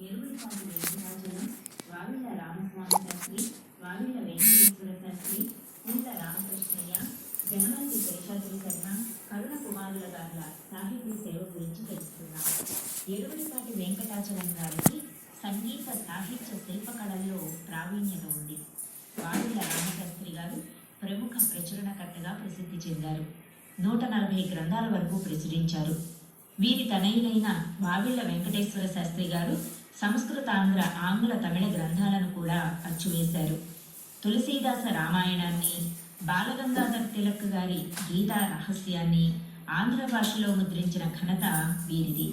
ఎరువులపాటి వెంకటాచలం, వావిళ్ళ రామస్వామి శాస్త్రి, వావిళ్ళ వెంకటేశ్వర శాస్త్రి, పూల రామకృష్ణయ్య, జనమల్లి శేషాద్రి శర్మ, కరుణ కుమారుల గారుల సాహితీ సేవ గురించి తెలుసుకున్నాం. ఎరువులపాటి వెంకటాచలం గారికి సంగీత సాహిత్య శిల్పకళల్లో ప్రావీణ్యత ఉంది. వావిళ్ళ రామశాస్త్రి గారు ప్రముఖ ప్రచురణకర్తగా ప్రసిద్ధి చెందారు. 140 గ్రంథాల వరకు ప్రచురించారు. వీరి తనయులైన వావిళ్ళ వెంకటేశ్వర శాస్త్రి గారు సంస్కృత, ఆంగ్ల, తమిళ గ్రంథాలను కూడా అచ్చువేశారు. తులసీదాస రామాయణాన్ని, బాలగంగాధర్ తిలక్ గారి గీతా రహస్యాన్ని ఆంధ్ర భాషలో ముద్రించిన ఘనత వీరిది.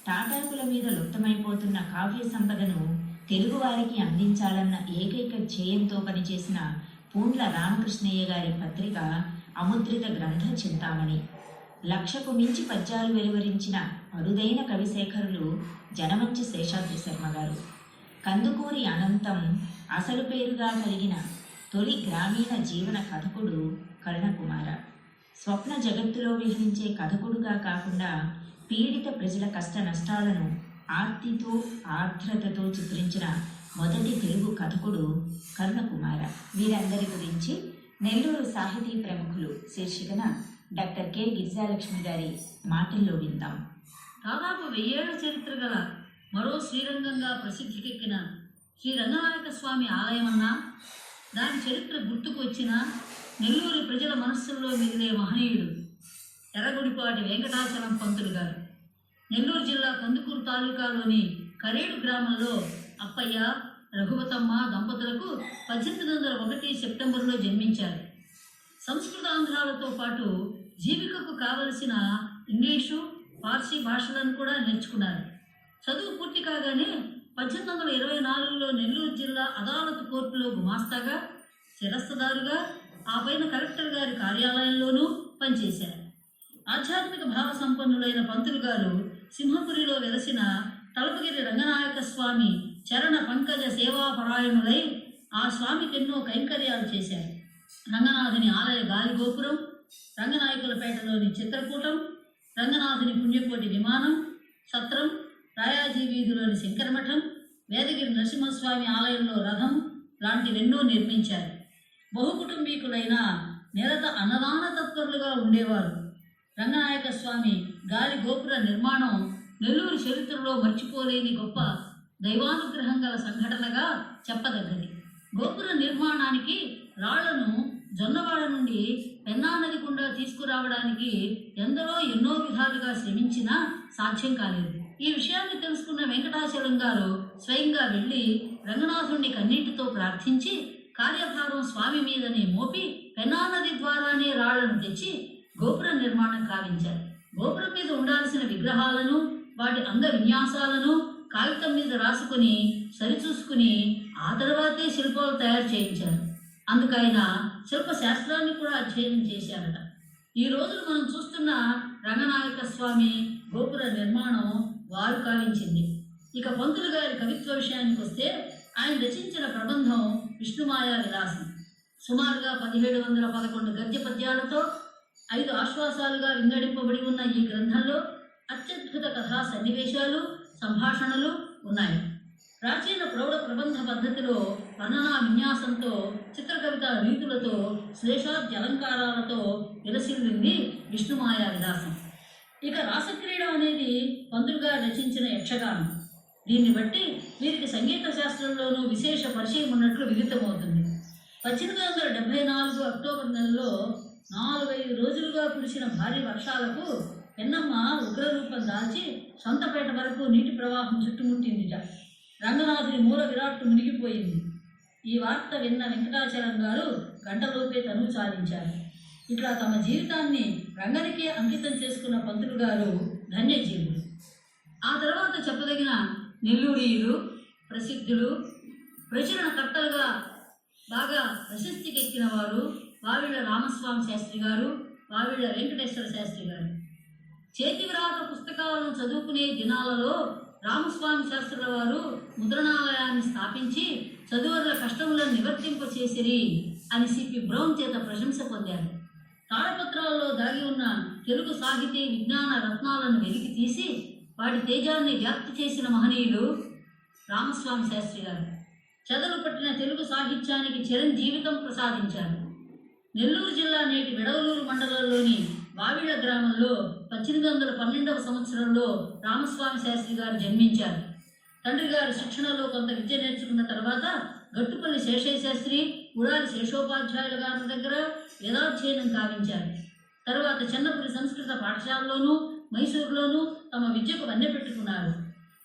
తాటాకుల మీద లుప్తమైపోతున్న కావ్య సంపదను తెలుగువారికి అందించాలన్న ఏకైక ధ్యేయంతో పనిచేసిన పూండ్ల రామకృష్ణయ్య గారి పత్రిక అముద్రిత గ్రంథ చింతామణి. 1,00,000కు మించి పద్యాలు వెలువరించిన అరుదైన కవిశేఖరులు జనమంచి శేషాద్రి శర్మ గారు. కందుకూరి అనంతం అసలు పేరుగా కలిగిన తొలి గ్రామీణ జీవన కథకుడు కరుణకుమార. స్వప్న జగత్తులో విహరించే కథకుడుగా కాకుండా పీడిత ప్రజల కష్ట నష్టాలను ఆర్తితో, ఆర్ద్రతతో చిత్రించిన మొదటి తెలుగు కథకుడు కరుణకుమార. వీరందరి గురించి నెల్లూరు సాహితీ ప్రముఖులు శీర్షికన డాక్టర్ కె గిరిజాలక్ష్మి గారి మాటల్లో విందాం. దాదాపు 1000 ఏళ్ల చరిత్ర గల మరో శ్రీరంగంగా ప్రసిద్ధికెక్కిన శ్రీ రంగనాయక స్వామి ఆలయమన్నా, దాని చరిత్ర గుర్తుకు వచ్చిన నెల్లూరు ప్రజల మనస్సుల్లో మిగిలే మహనీయుడు ఎర్రగుడిపాటి వెంకటాచలం పంతులు గారు. నెల్లూరు జిల్లా కందుకూరు తాలూకాలోని కరేడు గ్రామంలో అప్పయ్య, రఘువతమ్మ దంపతులకు 1801 సెప్టెంబర్లో జన్మించారు. సంస్కృతాంధ్రాలతో పాటు జీవికకు కావలసిన ఇంగ్లీషు, పార్సీ భాషలను కూడా నేర్చుకున్నారు. చదువు పూర్తి కాగానే 1824లో నెల్లూరు జిల్లా అదాలత్ కోర్టులో గుమాస్తాగా, శిరస్సుదారుగా, ఆ పైన కలెక్టర్ గారి కార్యాలయంలోనూ పనిచేశారు. ఆధ్యాత్మిక భావ సంపన్నులైన పంతులు గారు సింహపురిలో వెలసిన తలపగిరి రంగనాయక స్వామి చరణ పంకజ సేవాపరాయణులై ఆ స్వామికి ఎన్నో కైంకర్యాలు చేశారు. రంగనాథుని ఆలయ గాలి గోపురం, రంగనాయకులపేటలోని చిత్రకూటం, రంగనాథుని పుణ్యకోటి విమానం, సత్రం, రాయాజీ వీధిలోని శంకరమఠం, వేదగిరి నరసింహస్వామి ఆలయంలో రథం లాంటివెన్నో నిర్మించారు. బహుకుటుంబీకులైన నిరత అన్నదాన తత్పరులుగా ఉండేవారు. రంగనాయక స్వామి గాలి గోపుర నిర్మాణం నెల్లూరు చరిత్రలో మర్చిపోలేని గొప్ప దైవానుగ్రహం గల సంఘటనగా చెప్పదగ్గది. గోపుర నిర్మాణానికి రాళ్లను జొన్నవాడ నుండి పెన్నా నది గుండా తీసుకురావడానికి ఎందరో ఎన్నో విధాలుగా శ్రమించినా సాధ్యం కాలేదు. ఈ విషయాన్ని తెలుసుకున్న వెంకటాచలం గారు స్వయంగా వెళ్ళి రంగనాథుణ్ణి కన్నీటితో ప్రార్థించి కార్యభారం స్వామి మీదనే మోపి పెన్నా నది ద్వారానే రాళ్లను తెచ్చి గోపుర నిర్మాణం కావించారు. గోపురం మీద ఉండాల్సిన విగ్రహాలను, వాటి అంగ విన్యాసాలను కాగితం మీద రాసుకుని సరిచూసుకుని ఆ తర్వాతే శిల్పాలు తయారు చేయించారు. అందుకైన శిల్పశాస్త్రాన్ని కూడా అధ్యయనం చేశారట. ఈ రోజున మనం చూస్తున్న రంగనాయక స్వామి గోపుర నిర్మాణం వారు కావించింది. ఇక పంతులు గారి కవిత్వ విషయానికి వస్తే, ఆయన రచించిన ప్రబంధం విష్ణుమాయా విలాసం. సుమారుగా 1711 గద్య పద్యాలతో 5 ఆశ్వాసాలుగా వింగడింపబడి ఉన్న ఈ గ్రంథంలో అత్యద్భుత కథా సన్నివేశాలు, సంభాషణలు ఉన్నాయి. ప్రాచీన ప్రౌఢ ప్రబంధ పద్ధతిలో వర్ణనా విన్యాసంతో, చిత్రకవిత రీతులతో, శ్లేషాద్య అలంకారాలతో విలసిల్లింది విష్ణుమాయా విలాసం. ఇక రాసక్రీడ అనేది పంతులుగా రచించిన యక్షగానం. దీన్ని బట్టి వీరికి సంగీత శాస్త్రంలోనూ విశేష పరిచయం ఉన్నట్లు విదితమవుతుంది. 1874 అక్టోబర్ నెలలో 4-5 రోజులుగా కురిసిన భారీ వర్షాలకు పెన్నమ్మ ఉగ్రరూపం దాల్చి సొంతపేట వరకు నీటి ప్రవాహం చుట్టుముట్టిందిట. రంగనాథుని మూల విరాట్టు మునిగిపోయింది. ఈ వార్త విన్న వెంకటాచలం గారు గంటలోపే తనువు చాలించారు. ఇట్లా తమ జీవితాన్ని రంగనికే అంకితం చేసుకున్న పంతులు గారు ధన్యజీవులు. ఆ తర్వాత చెప్పదగిన నెల్లూరీయులు, ప్రసిద్ధులు, ప్రచురణకర్తలుగా బాగా ప్రశస్తికెక్కిన వారు వావిళ్ళ రామస్వామి శాస్త్రి గారు, వావిళ్ళ వెంకటేశ్వర శాస్త్రి గారు. చేతివ్రాత పుస్తకాలను చదువుకునే దినాలలో రామస్వామి శాస్త్రుల వారు ముద్రణాలయాన్ని స్థాపించి చదువుల కష్టములను నివర్తింపచేసిరి అని సిపి బ్రౌన్ చేత ప్రశంస పొందారు. తాళపత్రాల్లో దాగి ఉన్న తెలుగు సాహితీ విజ్ఞాన రత్నాలను వెలికి తీసి వాటి తేజాన్ని వ్యాప్తి చేసిన మహనీయులు రామస్వామి శాస్త్రి గారు. చెదలు పట్టిన తెలుగు సాహిత్యానికి చిరంజీవితం ప్రసాదించారు. నెల్లూరు జిల్లా నేటి విడవలూరు మండలంలోని వావిళ్ళ గ్రామంలో 1812వ సంవత్సరంలో రామస్వామి శాస్త్రి గారు జన్మించారు. తండ్రి గారు శిక్షణలో కొంత విద్య నేర్చుకున్న తర్వాత గట్టుపల్లి శేషయ్య శాస్త్రి, ఉడాలి శేషోపాధ్యాయుల గారి దగ్గర వేదాధ్యయనం కావించారు. తర్వాత చెన్నపురి సంస్కృత పాఠశాలలోనూ మైసూరులోనూ తమ విద్యకు వన్నెపెట్టుకున్నారు.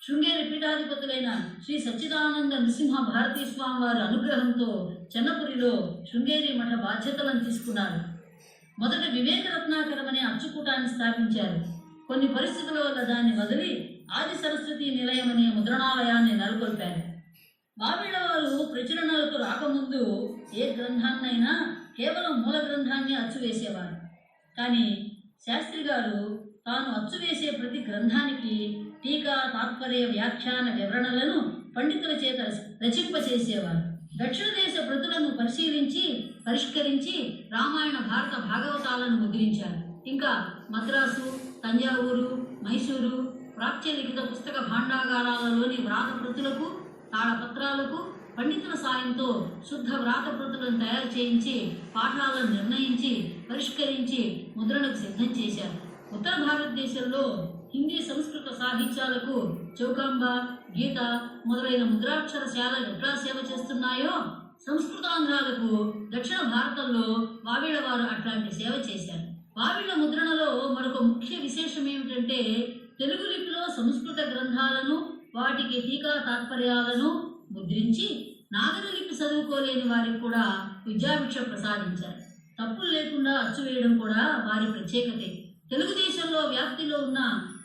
శృంగేరి పీఠాధిపతులైన శ్రీ సచ్చిదానంద నృసింహ భారతీ స్వామి వారి అనుగ్రహంతో చెన్నపురిలో శృంగేరి మఠ బాధ్యతలను తీసుకున్నారు. మొదట వివేక రత్నాకరం అనే అచ్చుకూటాన్ని స్థాపించారు. కొన్ని పరిస్థితుల వల్ల దాన్ని వదిలి ఆది సరస్వతి నిలయం అనే ముద్రణాలయాన్ని నెలకొల్పారు. వావిళ్ళ వారు ప్రచురణలకు రాకముందు ఏ గ్రంథాన్నైనా కేవలం మూల గ్రంథాన్ని అచ్చువేసేవారు. కానీ శాస్త్రి గారు తాను అచ్చువేసే ప్రతి గ్రంథానికి టీకా, తాత్పర్య, వ్యాఖ్యాన వివరణలను పండితుల చేత రచింపచేసేవారు. దక్షిణ దేశ ప్రతులను పరిశీలించి పరిష్కరించి రామాయణ, భారత, భాగవతాలను ముద్రించారు. ఇంకా మద్రాసు, తంజావూరు, మైసూరు ప్రాచ్య లిఖిత పుస్తక భాండాగారాలలోని వ్రాత ప్రతులకు, తాళపత్రాలకు పండితుల సాయంతో శుద్ధ వ్రాత ప్రతులను తయారు చేయించి పాఠాలను నిర్ణయించి పరిష్కరించి ముద్రణకు సిద్ధం చేశారు. ఉత్తర భారతదేశంలో హిందీ, సంస్కృత సాహిత్యాలకు చౌకాంబ, గీత మొదలైన ముద్రాక్షరశాలలు ఎట్లా సేవ చేస్తున్నాయో సంస్కృతాంధ్రాలకు దక్షిణ భారతంలో వావిళ్ళ వారు అట్లాంటి సేవ చేశారు. వావిళ్ళ ముద్రణలో మరొక ముఖ్య విశేషం ఏమిటంటే తెలుగు లిపిలో సంస్కృత గ్రంథాలను, వాటికి టీకా తాత్పర్యాలను ముద్రించి నాగరి లిపి చదువుకోలేని వారికి కూడా విద్యాభిక్ష ప్రసాదించారు. తప్పులు లేకుండా అచ్చు వేయడం కూడా వారి ప్రత్యేకతే. తెలుగుదేశంలో వ్యాప్తిలో ఉన్న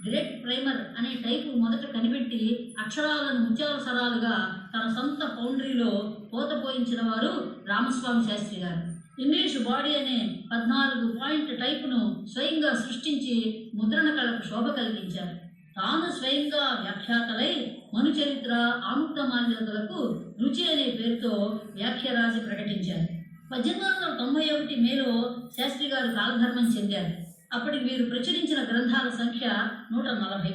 గ్రేట్ ప్రైమర్ అనే టైపు మొదట కనిపెట్టి అక్షరాలను ముత్యాల సరాలుగా తన సొంత పౌండ్రీలో పోతపోయించిన వారు రామస్వామి శాస్త్రి గారు. ఇంగ్లీషు బాడీ అనే 14 పాయింట్ టైపును స్వయంగా సృష్టించి ముద్రణ కళకు శోభ కలిగించారు. తాను స్వయంగా వ్యాఖ్యాతలై మనుచరిత్ర, ఆముక్తమాల్యతలకు రుచి అనే పేరుతో వ్యాఖ్య రాసి ప్రకటించారు. 1891 మేలో శాస్త్రి గారు కాలధర్మం చెందారు. అప్పటికి వీరు ప్రచురించిన గ్రంథాల సంఖ్య 140.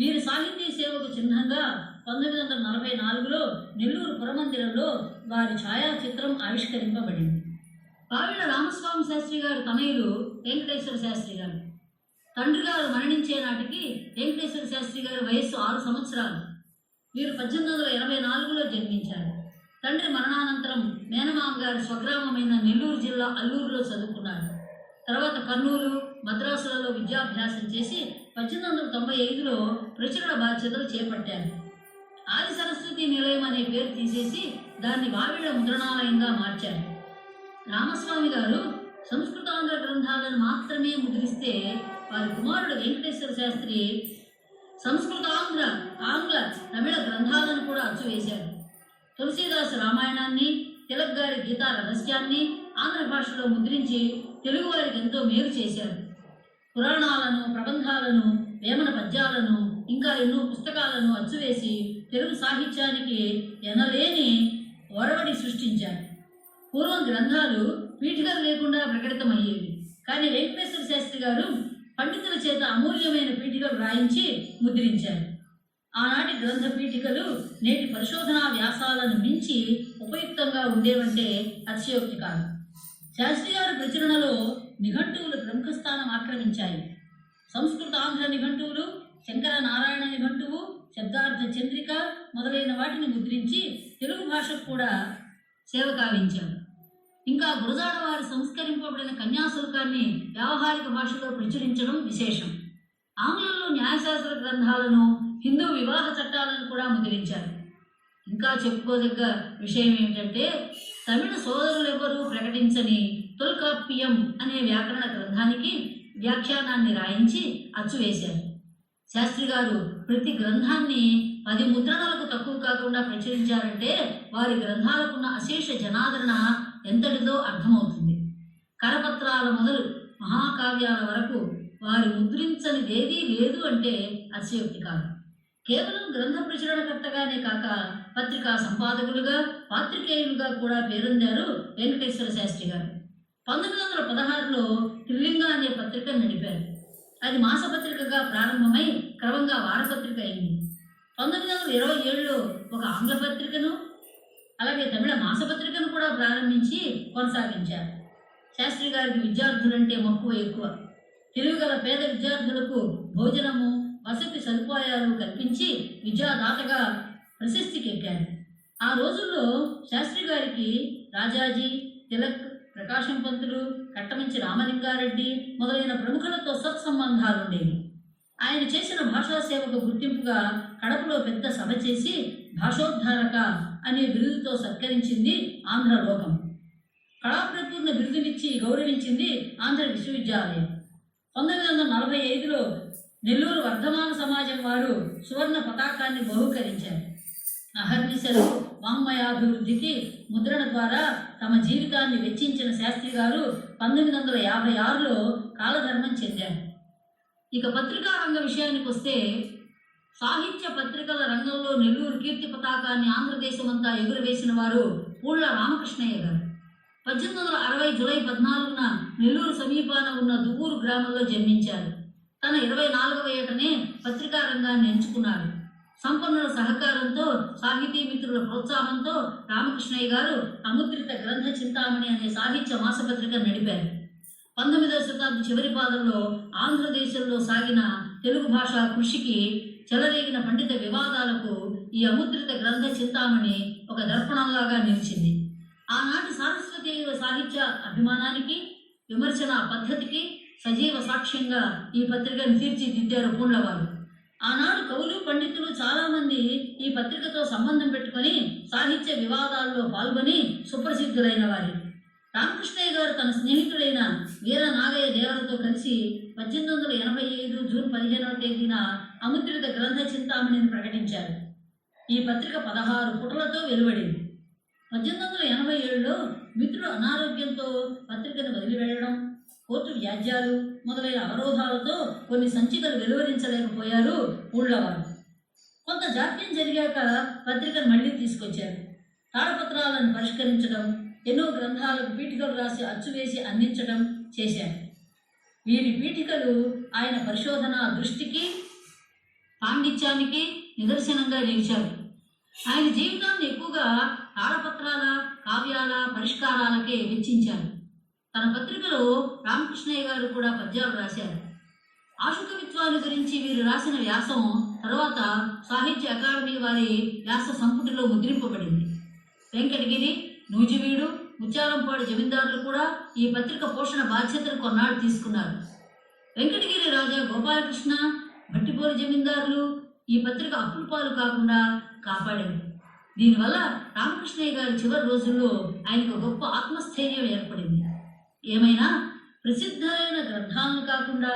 వీరి సాహితీ సేవకు చిహ్నంగా 1944లో నెల్లూరు పురమందిరంలో వారి ఛాయాచిత్రం ఆవిష్కరింపబడింది. వావిళ్ళ రామస్వామి శాస్త్రి గారు తనయులు వెంకటేశ్వర శాస్త్రి గారు. తండ్రి గారు మరణించే నాటికి వెంకటేశ్వర శాస్త్రి గారి వయస్సు 6 సంవత్సరాలు. వీరు 1884లో జన్మించారు. తండ్రి మరణానంతరం మేనమామ గారి స్వగ్రామమైన నెల్లూరు జిల్లా అల్లూరులో చదువుకున్నారు. తర్వాత కర్నూలు, మద్రాసులలో విద్యాభ్యాసం చేసి 1895లో ప్రచురణ బాధ్యతలు చేపట్టారు. ఆది సరస్వతి నిలయం అనే పేరు తీసేసి దాన్ని వావిళ్ళ ముద్రణాలయంగా మార్చారు. రామస్వామి గారు సంస్కృతాంధ్ర గ్రంథాలను మాత్రమే ముద్రిస్తే వారి కుమారుడు వెంకటేశ్వర శాస్త్రి సంస్కృతాంధ్ర, ఆంగ్ల, తమిళ గ్రంథాలను కూడా అచ్చువేశారు. తులసీదాసు రామాయణాన్ని, తిలక్ గారి గీతా రహస్యాన్ని ఆంధ్ర భాషలో ముద్రించి తెలుగు వారికి ఎంతో మేలు చేశారు. పురాణాలను, ప్రబంధాలను, వేమన పద్యాలను, ఇంకా ఎన్నో పుస్తకాలను అచ్చువేసి తెలుగు సాహిత్యానికి ఎనలేని ఒరవడి సృష్టించారు. పూర్వం గ్రంథాలు పీఠికలు లేకుండా ప్రకటితమయ్యేవి. కానీ వెంకటేశ్వర శాస్త్రి గారు పండితుల చేత అమూల్యమైన పీఠికలు రాయించి ముద్రించారు. ఆనాటి గ్రంథ పీఠికలు నేటి పరిశోధనా వ్యాసాలను మించి ఉపయుక్తంగా ఉండేవంటే అతిశయోక్తి కాదు. శాస్త్రి గారి ప్రచురణలో నిఘంటువులు ప్రముఖ స్థానం ఆక్రమించాయి. సంస్కృతాంధ్ర నిఘంటువులు, శంకర నారాయణ నిఘంటువు, శబ్దార్థ చంద్రిక మొదలైన వాటిని ముద్రించి తెలుగు భాషకు కూడా సేవ కావించారు. ఇంకా గురజాడ వారి సంస్కరింపబడిన కన్యాశుల్కాన్ని వ్యావహారిక భాషలో ప్రచురించడం విశేషం. ఆంగ్లంలో న్యాయశాస్త్ర గ్రంథాలను, హిందూ వివాహ చట్టాలను కూడా ముద్రించారు. ఇంకా చెప్పుకోదగ్గ విషయం ఏమిటంటే తమిళ సోదరులెవరూ ప్రకటించని తొల్కాప్పియం అనే వ్యాకరణ గ్రంథానికి వ్యాఖ్యానాన్ని రాయించి అచ్చువేశారు. శాస్త్రి గారు ప్రతి గ్రంథాన్ని 10 ముద్రణలకు తక్కువ కాకుండా ప్రచురించారంటే వారి గ్రంథాలకున్న అశేష జనాదరణ ఎంతటిదో అర్థమవుతుంది. కరపత్రాల మొదలు మహాకావ్యాల వరకు వారి ముద్రించనిదేదీ లేదు అంటే అతిశయోక్తి కాదు. కేవలం గ్రంథ ప్రచురణకర్తగానే కాక పత్రికా సంపాదకులుగా, పాత్రికేయులుగా కూడా పేరొందారు వెంకటేశ్వర శాస్త్రి గారు. 1916లో త్రిలింగ అనే పత్రిక నడిపారు. అది మాసపత్రికగా ప్రారంభమై క్రమంగా వారపత్రిక అయింది. 1927లో ఒక ఆంగ్ల పత్రికను అలాగే తమిళ మాసపత్రికను కూడా ప్రారంభించి కొనసాగించారు. శాస్త్రి గారికి విద్యార్థులంటే మక్కువ ఎక్కువ. తెలివిగల పేద విద్యార్థులకు భోజనము వసతి సదుపాయాలు కల్పించి విద్యాదాతగా ప్రశస్తికి ఎక్కారు. ఆ రోజుల్లో శాస్త్రి గారికి రాజాజీ, తిలక్, ప్రకాశం పంతులు, కట్టమంచి రామలింగారెడ్డి మొదలైన ప్రముఖులతో సత్సంబంధాలుండేవి. ఆయన చేసిన భాషా సేవకు గుర్తింపుగా కడపలో పెద్ద సభ చేసి భాషోద్ధారక అనే బిరుదుతో సత్కరించింది ఆంధ్రలోకం. కళాప్రపూర్ణ బిరుదునిచ్చి గౌరవించింది ఆంధ్ర విశ్వవిద్యాలయం. 1945లో నెల్లూరు వర్ధమాన సమాజం వారు సువర్ణ పతాకాన్ని బహూకరించారు. అహర్నిశలు వాంగ్మయాభివృద్ధికి ముద్రణ ద్వారా తమ జీవితాన్ని వెచ్చించిన శాస్త్రి గారు 1956లో కాలధర్మం చెందారు. ఇక పత్రికా రంగ విషయానికి వస్తే సాహిత్య పత్రికల రంగంలో నెల్లూరు కీర్తి పతాకాన్ని ఆంధ్రదేశమంతా ఎగురవేసిన వారు పూళ్ళ రామకృష్ణయ్య గారు. 1860 జూలై 14న నెల్లూరు సమీపాన ఉన్న దువ్వూరు గ్రామంలో జన్మించారు. తన 24వ ఏటనే పత్రికా రంగాన్ని ఎంచుకున్నారు. సంపన్నుల సహకారంతో, సాహితీ మిత్రుల ప్రోత్సాహంతో రామకృష్ణయ్య గారు అముద్రిత గ్రంథ చింతామణి అనే సాహిత్య మాసపత్రిక నడిపారు. 19వ శతాబ్ది చివరి పాదంలో ఆంధ్రదేశంలో సాగిన తెలుగు భాషా కృషికి, చెలరేగిన పండిత వివాదాలకు ఈ అముద్రిత గ్రంథ చింతామణి ఒక దర్పణంలాగా నిలిచింది. ఆనాటి సారస్వతీయ సాహిత్య అభిమానానికి, విమర్శన పద్ధతికి సజీవ సాక్ష్యంగా ఈ పత్రికను తీర్చిదిద్దారు పూళ్ళవారు. ఆనాడు కవులు, పండితులు చాలామంది ఈ పత్రికతో సంబంధం పెట్టుకొని సాహిత్య వివాదాల్లో పాల్గొని సుప్రసిద్ధులైన వారి. రామకృష్ణయ్య గారు తన స్నేహితుడైన వీర నాగయ్య దేవరతో కలిసి 1885 జూన్ 15వ తేదీన అముద్రిత గ్రంథ చింతామణిని ప్రకటించారు. ఈ పత్రిక 16 పుటలతో వెలువడింది. 1887లో మిత్రుడు అనారోగ్యంతో పత్రికను వదిలి వెళ్ళడం, కోర్టు వ్యాజ్యాలు మొదలైన అవరోధాలతో కొన్ని సంచికలు వెలువరించలేకపోయారు పూళ్ళవారు. కొంత జాప్యం జరిగాక పత్రికను మళ్లీ తీసుకొచ్చారు. తాళపత్రాలను పరిష్కరించడం, ఎన్నో గ్రంథాలకు పీఠికలు రాసి అచ్చువేసి అందించడం చేశారు. వీరి పీఠికలు ఆయన పరిశోధన దృష్టికి, పాండిత్యానికి నిదర్శనంగా నిలిచారు. ఆయన జీవితాన్ని ఎక్కువగా తాళపత్రాల, కావ్యాల పరిష్కారాలకే వెచ్చించారు. తన పత్రికలో రామకృష్ణయ్య గారు కూడా పద్యాలు రాశారు. ఆశుకవిత్వాన్ని గురించి వీరు రాసిన వ్యాసం తరువాత సాహిత్య అకాడమీ వారి వ్యాస సంపుటిలో ముద్రింపబడింది. వెంకటగిరి, నూజివీడు, ముత్యాలంపాడు జమీందారులు కూడా ఈ పత్రిక పోషణ బాధ్యతను కొన్నాళ్ళు తీసుకున్నారు. వెంకటగిరి రాజా గోపాలకృష్ణ, భట్టిపోరు జమీందారులు ఈ పత్రిక అప్పులపాలు కాకుండా కాపాడారు. దీనివల్ల రామకృష్ణయ్య గారి చివరి రోజుల్లో ఆయనకు గొప్ప ఆత్మస్థైర్యం ఏర్పడింది. ఏమైనా ప్రసిద్ధమైన గ్రంథాలను కాకుండా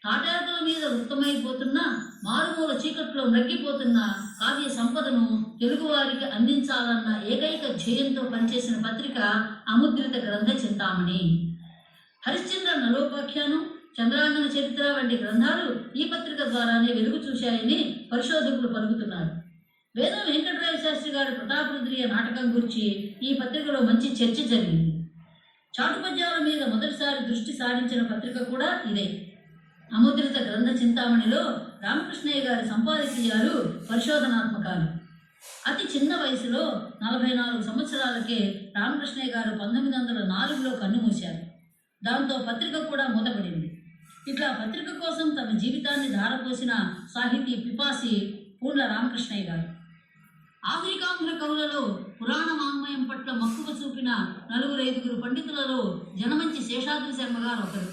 తాటాకుల మీద వృత్తమైపోతున్న, మారుమూల చీకట్లో మ్రగ్గిపోతున్న కావ్య సంపదను తెలుగువారికి అందించాలన్న ఏకైక ధ్యేయంతో పనిచేసిన పత్రిక అముద్రిత గ్రంథ చింతామణి. హరిశ్చంద్ర నలోపాఖ్యానం, చంద్రాంగన చరిత్ర వంటి గ్రంథాలు ఈ పత్రిక ద్వారానే వెలుగు చూశాయని పరిశోధకులు పలుకుతున్నారు. వేదం వెంకటరాయ శాస్త్రి గారి ప్రతాపరుద్రీయ నాటకం గురించి ఈ పత్రికలో మంచి చర్చ జరిగింది. చాటుపద్యాల మీద మొదటిసారి దృష్టి సారించిన పత్రిక కూడా ఇదే. అముద్రిత గ్రంథ చింతామణిలో రామకృష్ణయ్య గారి సంపాదకీయాలు పరిశోధనాత్మకాలు. అతి చిన్న వయసులో 44 సంవత్సరాలకే రామకృష్ణయ్య గారు 1904లో కన్నుమూశారు. దాంతో పత్రిక కూడా మూతపడింది. ఇట్లా పత్రిక కోసం తమ జీవితాన్ని ధారపోసిన సాహితీ పిపాసి పూళ్ళ రామకృష్ణయ్య గారు. ఆధునికాంధ్ర కవులలో పురాణ వాంగ్మయం పట్ల మక్కువ చూపిన 4-5 పండితులలో జనమంచి శేషాద్రి శర్మ గారు ఒకరు.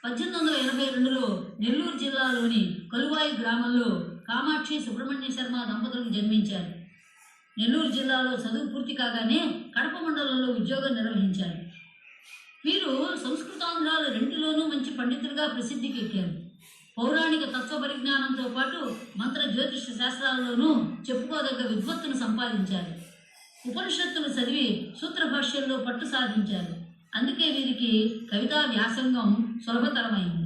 1882లో నెల్లూరు జిల్లాలోని కలువాయి గ్రామంలో కామాక్షి సుబ్రహ్మణ్య శర్మ దంపతులకు జన్మించారు. నెల్లూరు జిల్లాలో చదువు పూర్తి కాగానే కడప మండలంలో ఉద్యోగం నిర్వహించారు. వీరు సంస్కృతాంధ్రాలు రెంటిలోనూ మంచి పండితులుగా ప్రసిద్ధికి ఎక్కారు. పౌరాణిక తత్వ పరిజ్ఞానంతో పాటు మంత్ర జ్యోతిష శాస్త్రాల్లోనూ చెప్పుకోదగ్గ విద్వత్తును సంపాదించారు. ఉపనిషత్తులు చదివి సూత్రభాష్యంలో పట్టు సాధించారు. అందుకే వీరికి కవితా వ్యాసంగం సులభతరమైంది.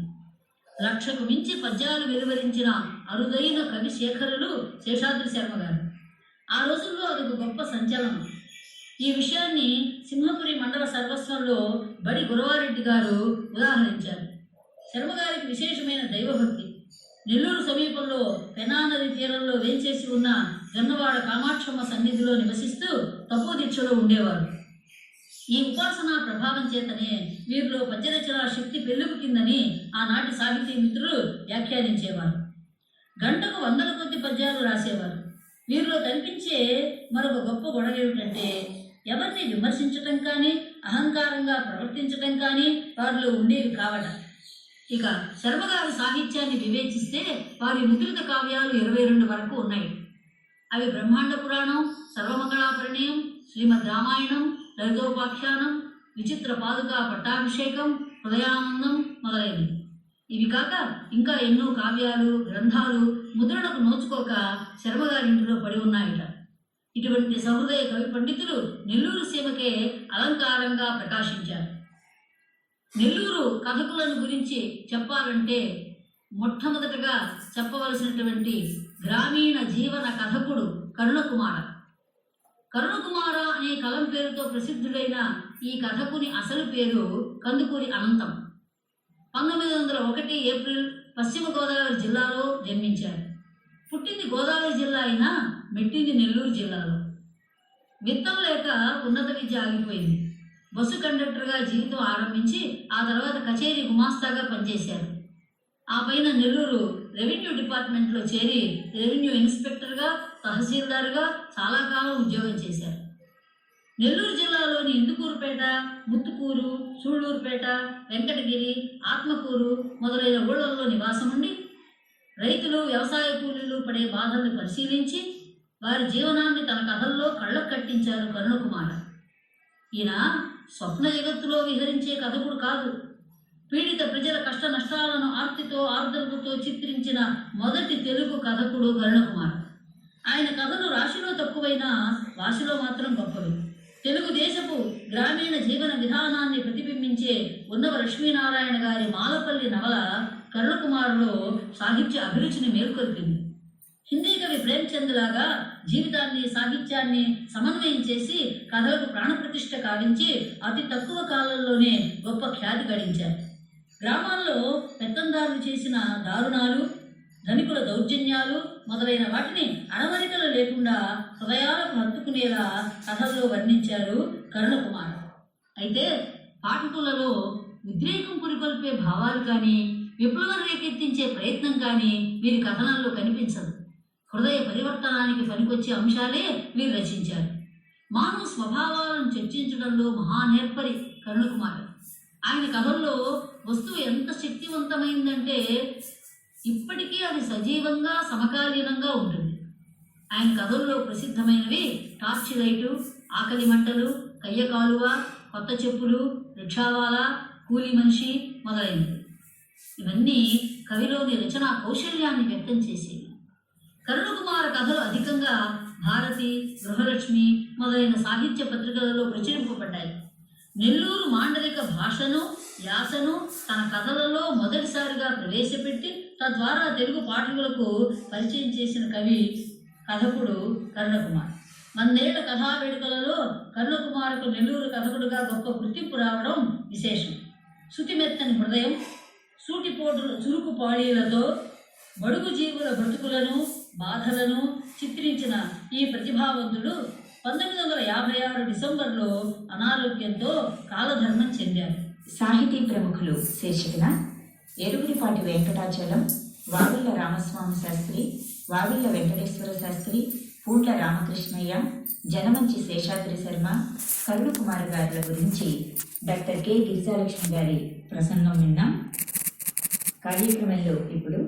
1,00,000కు మించి పద్యాలు వెలువరించిన అరుదైన కవి శేఖరులు శేషాద్రి శర్మ గారు. ఆ రోజుల్లో అదొక గొప్ప సంచలనం. ఈ విషయాన్ని సింహపురి మండల సర్వస్వంలో బడి గురవారెడ్డి గారు ఉదాహరించారు. శర్మగారికి విశేషమైన దైవభక్తి. నెల్లూరు సమీపంలో పెనా నది తీరంలో వేంచేసి ఉన్న జొన్నవాడ కామాక్షమ్మ సన్నిధిలో నివసిస్తూ తపోదీక్షలో ఉండేవారు. ఈ ఉపాసనా ప్రభావం చేతనే వీరిలో పద్యరచన శక్తి పెళ్ళుపుకిందని ఆనాటి సాహితీ మిత్రులు వ్యాఖ్యానించేవారు. గంటకు 100 కొద్ది పద్యాలు రాసేవారు. వీరిలో కనిపించే మరొక గొప్ప గొడవ ఏమిటంటే ఎవరిని విమర్శించటం కానీ అహంకారంగా ప్రవర్తించటం కానీ వారిలో ఉండేవి కావట. ఇక శర్మగారి సాహిత్యాన్ని వివేచిస్తే వారి ముద్రిత కావ్యాలు 22 వరకు ఉన్నాయి. అవి బ్రహ్మాండ పురాణం, సర్వమంగళాపరిణయం, శ్రీమద్ రామాయణం, లలితోపాఖ్యానం, విచిత్ర పాదుక పట్టాభిషేకం, హృదయానందం మొదలైనవి. ఇవి కాక ఇంకా ఎన్నో కావ్యాలు, గ్రంథాలు ముద్రణకు నోచుకోక శర్మగారింటిలో పడి ఉన్నాయట. ఇటువంటి సహృదయ కవి పండితులు నెల్లూరు సీమకే అలంకారంగా ప్రకాశించారు. నెల్లూరు కథకులను గురించి చెప్పాలంటే మొట్టమొదటగా చెప్పవలసినటువంటి గ్రామీణ జీవన కథకుడు కరుణకుమార. కరుణకుమార అనే కలం పేరుతో ప్రసిద్ధుడైన ఈ కథకుని అసలు పేరు కందుకూరి అనంతం. 1901 ఏప్రిల్ పశ్చిమ గోదావరి జిల్లాలో జన్మించారు. పుట్టింది గోదావరి జిల్లా అయినా మెట్టింది నెల్లూరు జిల్లాలో. విత్తం లేక ఉన్నత విద్య ఆగిపోయింది. బస్సు కండక్టర్గా జీవితం ఆరంభించి ఆ తర్వాత కచేరీ గుమాస్తాగా పనిచేశారు. ఆ పైన నెల్లూరు రెవెన్యూ డిపార్ట్మెంట్లో చేరి రెవెన్యూ ఇన్స్పెక్టర్గా, తహసీల్దార్గా చాలా కాలం ఉద్యోగం చేశారు. నెల్లూరు జిల్లాలోని ఇందుకూరుపేట, ముత్తుకూరు, సూళ్లూరుపేట, వెంకటగిరి, ఆత్మకూరు మొదలైన ఊళ్ళల్లో నివాసం ఉండి రైతులు, వ్యవసాయ కూలీలు పడే బాధల్ని పరిశీలించి వారి జీవనాన్ని తన కథల్లో కళ్ళకు కట్టించారు కరుణకుమార. ఈయన స్వప్న జగత్తులో విహరించే కథకుడు కాదు. పీడిత ప్రజల కష్ట నష్టాలను ఆర్తితో ఆర్ద్రతతో చిత్రించిన మొదటి తెలుగు కథకుడు కరుణకుమార. ఆయన కథలు రాశిలో తక్కువైనా వాసిలో మాత్రం గొప్పవి. తెలుగుదేశపు గ్రామీణ జీవన విధానాన్ని ప్రతిబింబించే ఉన్నవ లక్ష్మీనారాయణ గారి మాలపల్లి నవల కరుణకుమారులో సాహిత్య అభిరుచిని మేల్కొల్పింది. హిందీ కవి ప్రేమ్చంద్ లాగా జీవితాన్ని, సాహిత్యాన్ని సమన్వయం చేసి కథలకు ప్రాణప్రతిష్ఠ కావించి అతి తక్కువ కాలంలోనే గొప్ప ఖ్యాతి గడించారు. గ్రామాల్లో పెత్తందారులు చేసిన దారుణాలు, ధనికుల దౌర్జన్యాలు మొదలైన వాటిని అణవరికలు లేకుండా హృదయాలకు హత్తుకునేలా కథల్లో వర్ణించారు కరుణకుమార. అయితే పాఠకులలో ఉద్రేకం పురికొల్పే భావాలు కానీ, విప్లవం రేకెత్తించే ప్రయత్నం కానీ వీరి కథనాల్లో కనిపించదు. హృదయ పరివర్తనానికి పనికొచ్చే అంశాలే వీరు రచించారు. మానవ స్వభావాలను చర్చించడంలో మహానేర్పరి కరుణకుమార. ఆయన కథల్లో వస్తువు ఎంత శక్తివంతమైందంటే ఇప్పటికీ అది సజీవంగా, సమకాలీనంగా ఉంటుంది. ఆయన కథల్లో ప్రసిద్ధమైనవి టార్చ్ లైటు, ఆకలి మంటలు, కయ్య కాలువ, కొత్త చెప్పులు, రిక్షావాలా, కూలి మనిషి మొదలైనవి. ఇవన్నీ కవిలోని రచనా కౌశల్యాన్ని వ్యక్తం చేసేవి. కరుణకుమార కథలు అధికంగా భారతి, గృహలక్ష్మి మొదలైన సాహిత్య పత్రికలలో ప్రచురింపబడ్డాయి. నెల్లూరు మాండలిక భాషను, యాసను తన కథలలో మొదటిసారిగా ప్రవేశపెట్టి తద్వారా తెలుగు పాఠకులకు పరిచయం చేసిన కవి కథకుడు కరుణకుమార్. 100 ఏళ్ల కథా వేడుకలలో కరుణకుమార్కు నెల్లూరు కథకుడుగా గొప్ప గుర్తింపు రావడం విశేషం. శృతిమెత్తని హృదయం, సూటిపోటుల చురుకు పాళీలతో బడుగు జీవుల బ్రతుకులను, బాధలను చిత్రించిన ఈ ప్రతిభావంతుడు 1956 డిసెంబర్లో అనారోగ్యంతో కాలధర్మం చెందారు. సాహితీ ప్రముఖులు శీర్షికన ఎరుగురిపాటి వెంకటాచలం, వావిళ్ళ రామస్వామి శాస్త్రి, వావిళ్ళ వెంకటేశ్వర శాస్త్రి, పూండ్ల రామకృష్ణయ్య, జనమంచి శేషాద్రి శర్మ, కరుణకుమార్ గారుల గురించి డాక్టర్ కె గిరిజాలక్ష్మి గారి ప్రసంగం విన్నాం. కార్యక్రమంలో ఇప్పుడు